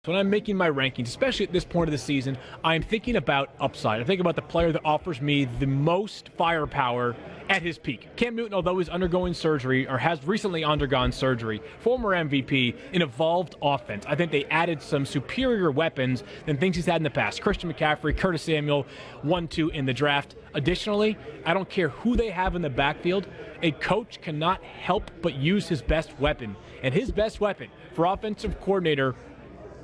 So when I'm making my rankings, especially at this point of the season, I'm thinking about upside. I think about the player that offers me the most firepower at his peak. Cam Newton, although he's undergoing surgery or has recently undergone surgery, former MVP, an evolved offense. I think they added some superior weapons than things he's had in the past. Christian McCaffrey, Curtis Samuel, 1-2 in the draft. Additionally, I don't care who they have in the backfield, a coach cannot help but use his best weapon. And his best weapon for offensive coordinator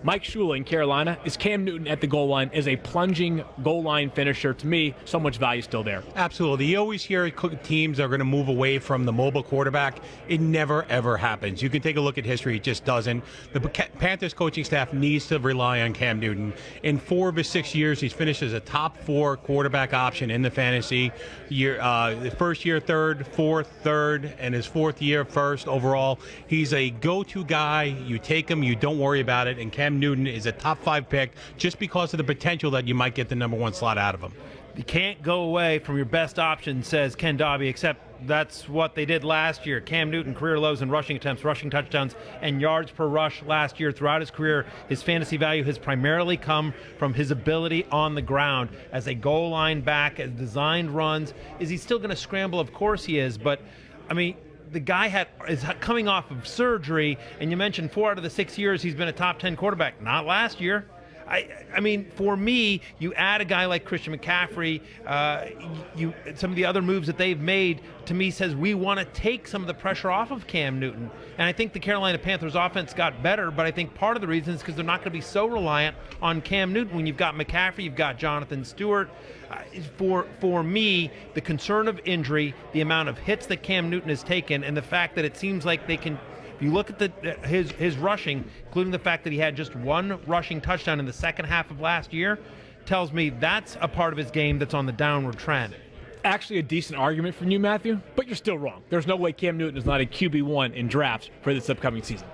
Mike Shula in Carolina is Cam Newton at the goal line as a plunging goal line finisher. To me, so much value still there. Absolutely. You always hear teams are going to move away from the mobile quarterback. It never, ever happens. You can take a look at history. It just doesn't. The Panthers coaching staff needs to rely on Cam Newton. In 4 of his 6 years, he's finished as a top 4 quarterback option in the fantasy. The first year, third, fourth, third, and his 4th year, first overall. He's a go-to guy. You take him, you don't worry about it, and Cam Newton is a top 5 pick just because of the potential that you might get the number 1 slot out of him. You can't go away from your best option, says Ken Daube, except that's what they did last year. Cam Newton, career lows in rushing attempts, rushing touchdowns, and yards per rush last year. Throughout his career, his fantasy value has primarily come from his ability on the ground as a goal line back, as designed runs. Is he still going to scramble? Of course he is, but, I mean, the guy is coming off of surgery, and you mentioned 4 out of the 6 years he's been a top 10 quarterback. Not last year. I mean, for me, you add a guy like Christian McCaffrey, some of the other moves that they've made, to me, says we want to take some of the pressure off of Cam Newton. And I think the Carolina Panthers offense got better, but I think part of the reason is because they're not going to be so reliant on Cam Newton. When you've got McCaffrey, you've got Jonathan Stewart. For me, the concern of injury, the amount of hits that Cam Newton has taken, and the fact that it seems like they can. If you look at his rushing, including the fact that he had just 1 rushing touchdown in the second half of last year, tells me that's a part of his game that's on the downward trend. Actually a decent argument from you, Matthew, but you're still wrong. There's no way Cam Newton is not a QB1 in drafts for this upcoming season.